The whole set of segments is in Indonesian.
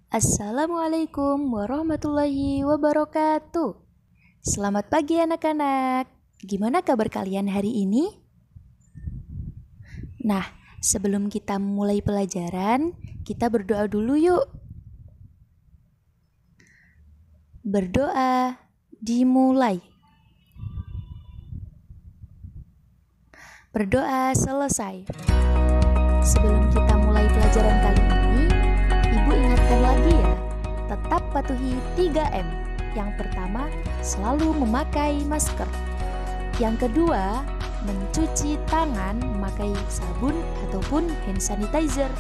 Assalamualaikum warahmatullahi wabarakatuh. Selamat pagi anak-anak. Gimana kabar kalian hari ini? Nah, sebelum kita mulai pelajaran, kita berdoa dulu yuk. Berdoa dimulai. Berdoa selesai. Sebelum kita mulai pelajaran kali ini, Ibu ingatkan lagi ya, tetap patuhi 3M. Yang pertama, selalu memakai masker. Yang kedua, mencuci tangan memakai sabun ataupun hand sanitizer.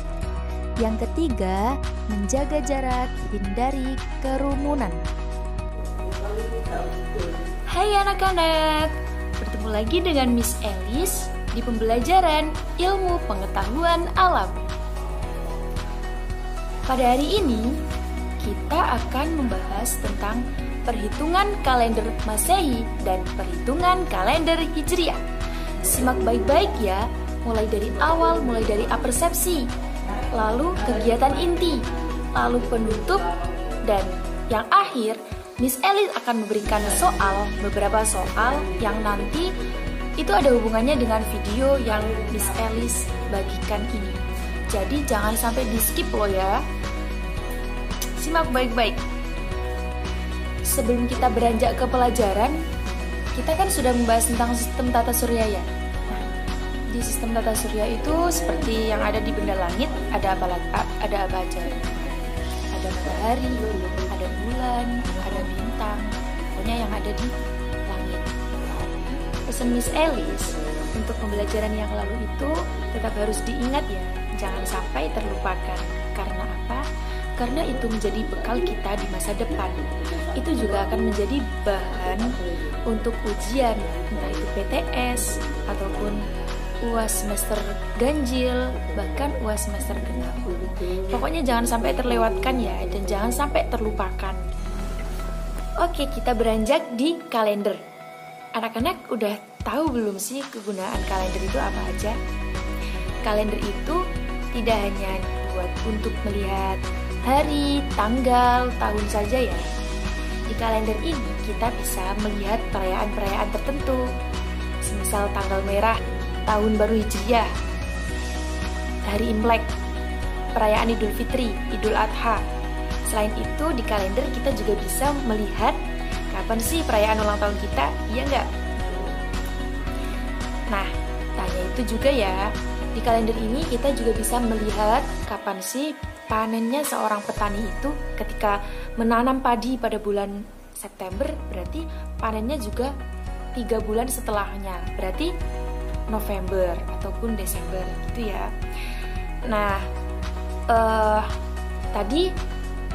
Yang ketiga, menjaga jarak, hindari kerumunan. Hai anak-anak, bertemu lagi dengan Miss Elis di pembelajaran ilmu pengetahuan alam. Pada hari ini, kita akan membahas tentang perhitungan kalender Masehi dan perhitungan kalender Hijriah. Simak baik-baik ya, mulai dari awal, mulai dari apersepsi, lalu kegiatan inti, lalu penutup, dan yang akhir, Miss Elis akan memberikan beberapa soal yang nanti itu ada hubungannya dengan video yang Miss Elis bagikan ini. Jadi jangan sampai di skip loh ya. Simak baik-baik. Sebelum kita beranjak ke pelajaran, kita kan sudah membahas tentang sistem tata surya ya. Nah, di sistem tata surya itu seperti yang ada di benda langit, ada apa aja? Ada matahari, ada bulan, ada bintang, pokoknya yang ada di langit. Pesan Miss Elis untuk pembelajaran yang lalu itu tetap harus diingat ya, jangan sampai terlupakan. Karena apa? Karena itu menjadi bekal kita di masa depan. Itu juga akan menjadi bahan untuk ujian, entah itu PTS ataupun UAS semester ganjil, bahkan UAS semester genap. Pokoknya jangan sampai terlewatkan ya, dan jangan sampai terlupakan. Oke, kita beranjak di kalender. Anak-anak udah tahu belum sih kegunaan kalender itu apa aja? Kalender itu tidak hanya buat untuk melihat hari, tanggal, tahun saja ya. Di kalender ini kita bisa melihat perayaan-perayaan tertentu. Semisal tanggal merah, tahun baru Hijriah, hari Imlek, perayaan Idul Fitri, Idul Adha. Selain itu di kalender kita juga bisa melihat kapan sih perayaan ulang tahun kita, iya nggak? Nah, tanya itu juga ya. Di kalender ini kita juga bisa melihat kapan sih panennya seorang petani itu. Ketika menanam padi pada bulan September, berarti panennya juga 3 bulan setelahnya, berarti November ataupun Desember gitu ya. Nah, tadi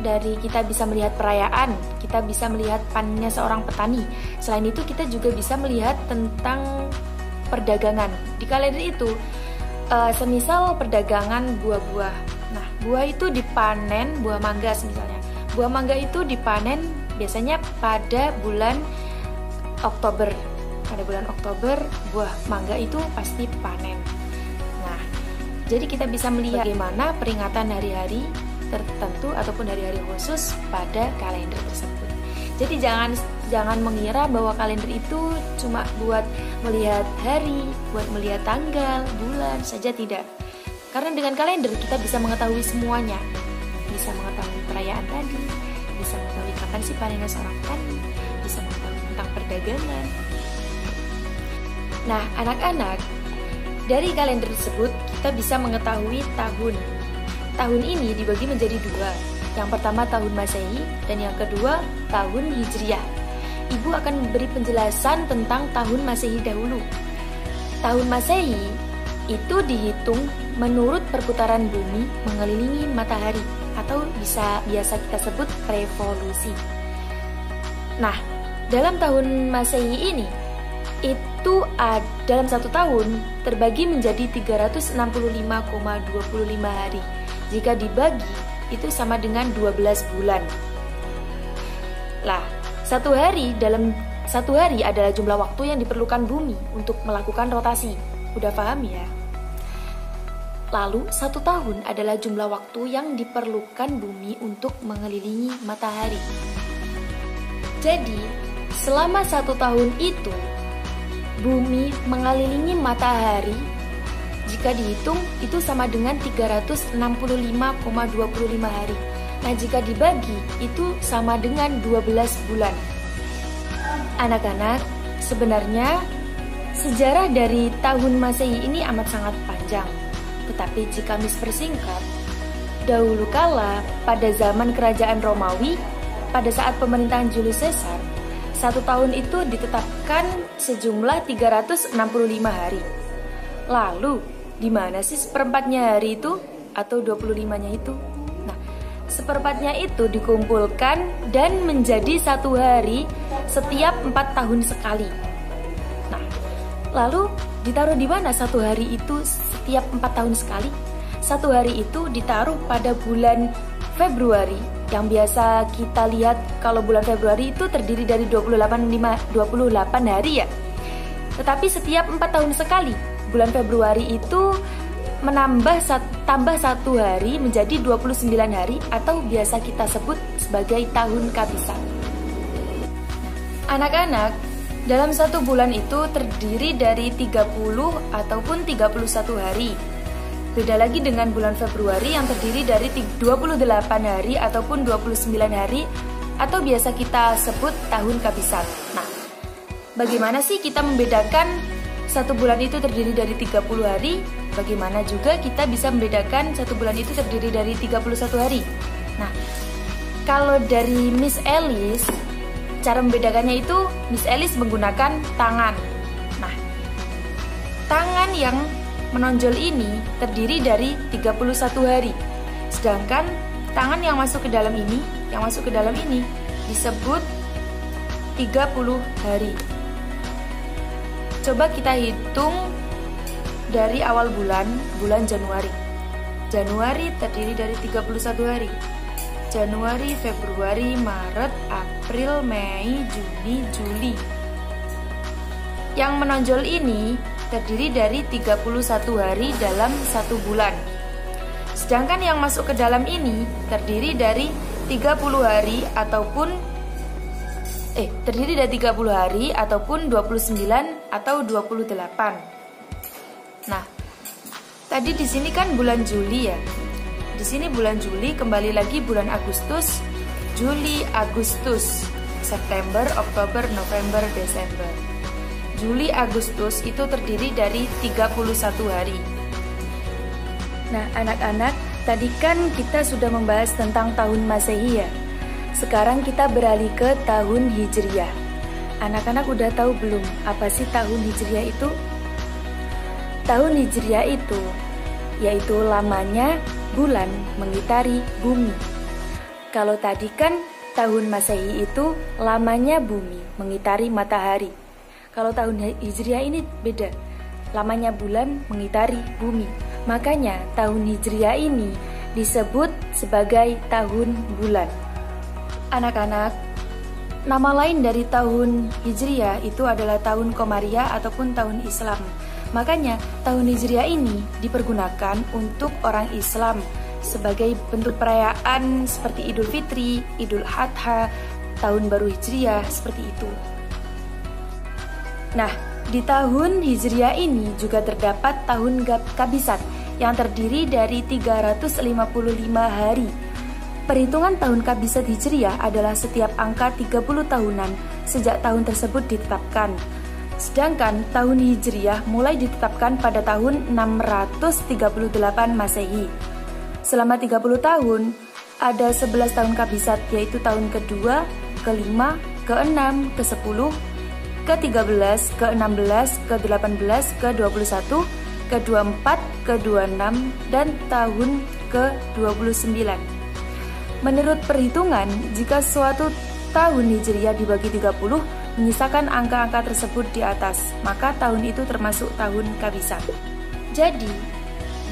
dari kita bisa melihat perayaan, kita bisa melihat panennya seorang petani. Selain itu kita juga bisa melihat tentang perdagangan. Di kalender itu semisal perdagangan buah-buah. Nah, buah itu dipanen, buah mangga misalnya. Buah mangga itu dipanen biasanya pada bulan Oktober. Pada bulan Oktober, buah mangga itu pasti panen. Nah, jadi kita bisa melihat bagaimana peringatan hari-hari tertentu ataupun hari-hari khusus pada kalender tersebut. Jadi jangan mengira bahwa kalender itu cuma buat melihat hari, buat melihat tanggal, bulan saja, tidak. Karena dengan kalender kita bisa mengetahui semuanya. Bisa mengetahui perayaan tadi, bisa mengetahui kapan sih panennya seorang petani, bisa mengetahui tentang perdagangan. Nah, anak-anak, dari kalender tersebut kita bisa mengetahui tahun. Tahun ini dibagi menjadi 2. Yang pertama tahun Masehi dan yang kedua tahun Hijriah. Ibu akan memberi penjelasan tentang tahun Masehi dahulu. Tahun Masehi itu dihitung menurut perputaran bumi mengelilingi matahari atau biasa kita sebut revolusi. Nah, dalam tahun Masehi ini itu dalam 1 tahun terbagi menjadi 365,25 hari. Jika dibagi itu sama dengan 12 bulan. Lah, 1 hari adalah jumlah waktu yang diperlukan bumi untuk melakukan rotasi. Udah paham ya? Lalu 1 tahun adalah jumlah waktu yang diperlukan bumi untuk mengelilingi matahari. Jadi, selama 1 tahun itu, bumi mengelilingi matahari, jika dihitung itu sama dengan 365,25 hari. Nah, jika dibagi itu sama dengan 12 bulan. Anak-anak, sebenarnya sejarah dari tahun Masehi ini amat sangat panjang. Tetapi jika persingkat, dahulu kala pada zaman kerajaan Romawi, pada saat pemerintahan Julius Caesar, 1 tahun itu ditetapkan sejumlah 365 hari. Lalu, di mana sih seperempatnya hari itu atau 25-nya itu? Nah, seperempatnya itu dikumpulkan dan menjadi 1 hari setiap 4 tahun sekali. Nah, lalu ditaruh di mana 1 hari itu setiap 4 tahun sekali? 1 hari itu ditaruh pada bulan Februari, yang biasa kita lihat kalau bulan Februari itu terdiri dari 28 hari ya. Tetapi setiap 4 tahun sekali, bulan Februari itu tambah 1 hari menjadi 29 hari atau biasa kita sebut sebagai tahun kabisan. Anak-anak, dalam 1 bulan itu terdiri dari 30 ataupun 31 hari. Beda lagi dengan bulan Februari yang terdiri dari 28 hari ataupun 29 hari atau biasa kita sebut tahun kabisan. Nah, bagaimana sih kita membedakan 1 bulan itu terdiri dari 30 hari? Bagaimana juga kita bisa membedakan 1 bulan itu terdiri dari 31 hari? Nah, kalau dari Miss Alice, cara membedakannya itu Miss Alice menggunakan tangan. Nah, tangan yang menonjol ini terdiri dari 31 hari. Sedangkan tangan yang masuk ke dalam ini, disebut 30 hari. Coba kita hitung dari awal bulan Januari. Januari terdiri dari 31 hari. Januari, Februari, Maret, April, Mei, Juni, Juli. Yang menonjol ini terdiri dari 31 hari dalam 1 bulan. Sedangkan yang masuk ke dalam ini terdiri dari 30 hari ataupun 29 atau 28. Nah, tadi di sini kan bulan Juli ya. Di sini bulan Juli, kembali lagi bulan Agustus, Juli, Agustus, September, Oktober, November, Desember. Juli, Agustus itu terdiri dari 31 hari. Nah, anak-anak, tadi kan kita sudah membahas tentang tahun Masehi ya. Sekarang kita beralih ke tahun Hijriah. Anak-anak udah tahu belum apa sih tahun Hijriah itu? Tahun Hijriah itu yaitu lamanya bulan mengitari bumi. Kalau tadi kan tahun Masehi itu lamanya bumi mengitari matahari. Kalau tahun Hijriah ini beda, lamanya bulan mengitari bumi. Makanya tahun Hijriah ini disebut sebagai tahun bulan. Anak-anak, nama lain dari tahun Hijriah itu adalah tahun Komariah ataupun tahun Islam. Makanya tahun Hijriah ini dipergunakan untuk orang Islam sebagai bentuk perayaan seperti Idul Fitri, Idul Adha, Tahun Baru Hijriah, seperti itu. Nah, di tahun Hijriah ini juga terdapat tahun Kabisat yang terdiri dari 355 hari. Perhitungan tahun Kabisat Hijriah adalah setiap angka 30 tahunan sejak tahun tersebut ditetapkan. Sedangkan tahun Hijriah mulai ditetapkan pada tahun 638 Masehi. Selama 30 tahun, ada 11 tahun Kabisat, yaitu tahun kedua, ke-5, ke-6, ke-10, ke-13, ke-16, ke-18, ke-21, ke-24, ke-26, dan tahun ke-29. Menurut perhitungan, jika suatu tahun Hijriah dibagi 30, menyisakan angka-angka tersebut di atas, maka tahun itu termasuk tahun Kabisat. Jadi,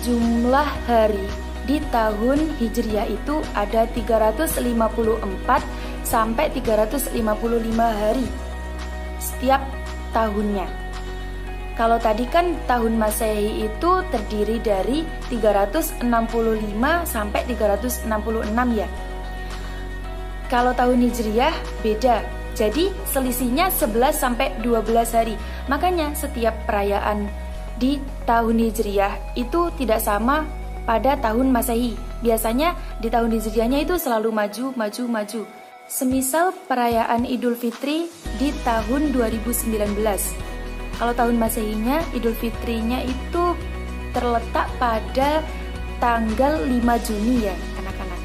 jumlah hari di tahun Hijriah itu ada 354 sampai 355 hari setiap tahunnya. Kalau tadi kan tahun Masehi itu terdiri dari 365 sampai 366 ya. Kalau tahun Hijriyah beda. Jadi selisihnya 11 sampai 12 hari. Makanya setiap perayaan di tahun Hijriyah itu tidak sama pada tahun Masehi. Biasanya di tahun Hijriyahnya itu selalu maju. Semisal perayaan Idul Fitri di tahun 2019. Kalau tahun Masehinya, Idul Fitrinya itu terletak pada tanggal 5 Juni ya, anak-anak.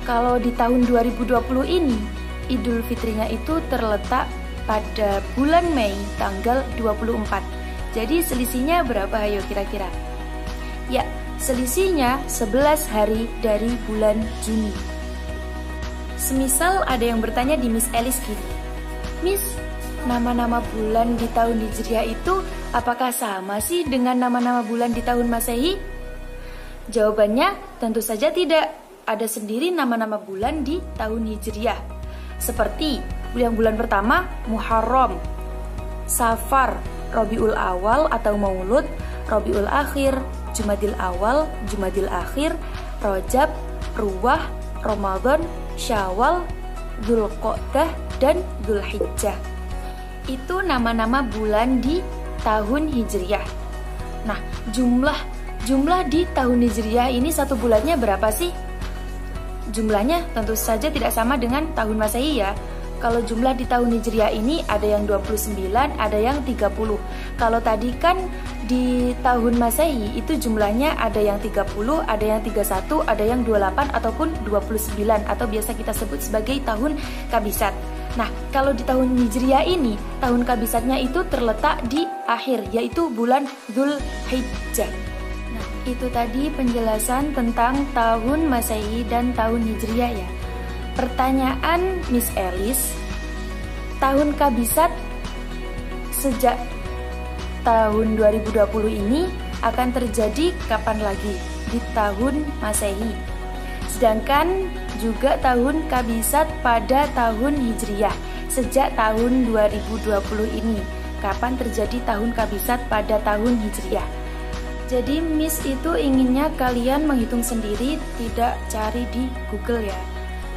Kalau di tahun 2020 ini, Idul Fitrinya itu terletak pada bulan Mei tanggal 24. Jadi selisihnya berapa ayo kira-kira? Ya, selisihnya 11 hari dari bulan Juni. Semisal ada yang bertanya di Miss Elis gini, Miss, nama-nama bulan di tahun Hijriah itu apakah sama sih dengan nama-nama bulan di tahun Masehi? Jawabannya tentu saja tidak. Ada sendiri nama-nama bulan di tahun Hijriah. Seperti yang bulan pertama Muharram, Safar, Rabiul Awal atau Maulud, Rabiul Akhir, Jumadil Awal, Jumadil Akhir, Rajab, Ruwah, Ramadan, Syawal, Dzulqa'dah, dan Dzulhijjah. Itu nama-nama bulan di tahun Hijriyah. Nah, jumlah di tahun Hijriyah ini satu bulannya berapa sih? Jumlahnya tentu saja tidak sama dengan tahun Masehi ya. Kalau jumlah di tahun Hijriyah ini ada yang 29, ada yang 30. Kalau tadi kan di tahun Masehi itu jumlahnya ada yang 30, ada yang 31, ada yang 28 ataupun 29 atau biasa kita sebut sebagai tahun Kabisat. Nah, kalau di tahun Hijriyah ini, tahun Kabisatnya itu terletak di akhir, yaitu bulan Dzulhijjah. Nah, itu tadi penjelasan tentang tahun Masehi dan tahun Hijriyah ya. Pertanyaan Miss Elis, tahun Kabisat sejak tahun 2020 ini akan terjadi kapan lagi? Di tahun Masehi. Sedangkan juga tahun Kabisat pada tahun Hijriyah sejak tahun 2020 ini. Kapan terjadi tahun Kabisat pada tahun Hijriyah? Jadi Miss itu inginnya kalian menghitung sendiri, tidak cari di Google ya.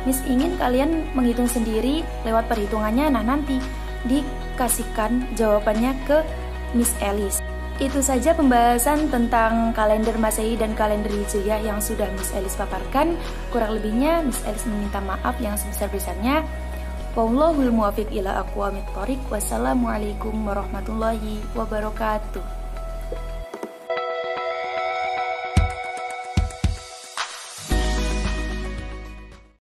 Miss ingin kalian menghitung sendiri lewat perhitungannya, nah nanti dikasihkan jawabannya ke Miss Elis. Itu saja pembahasan tentang kalender Masehi dan kalender Hijriyah yang sudah Miss Elis paparkan. Kurang lebihnya Miss Elis meminta maaf yang sebesar-besarnya. Wallahul muwaffiq ila aqwamit thoriq. Wassalamualaikum warahmatullahi wabarakatuh.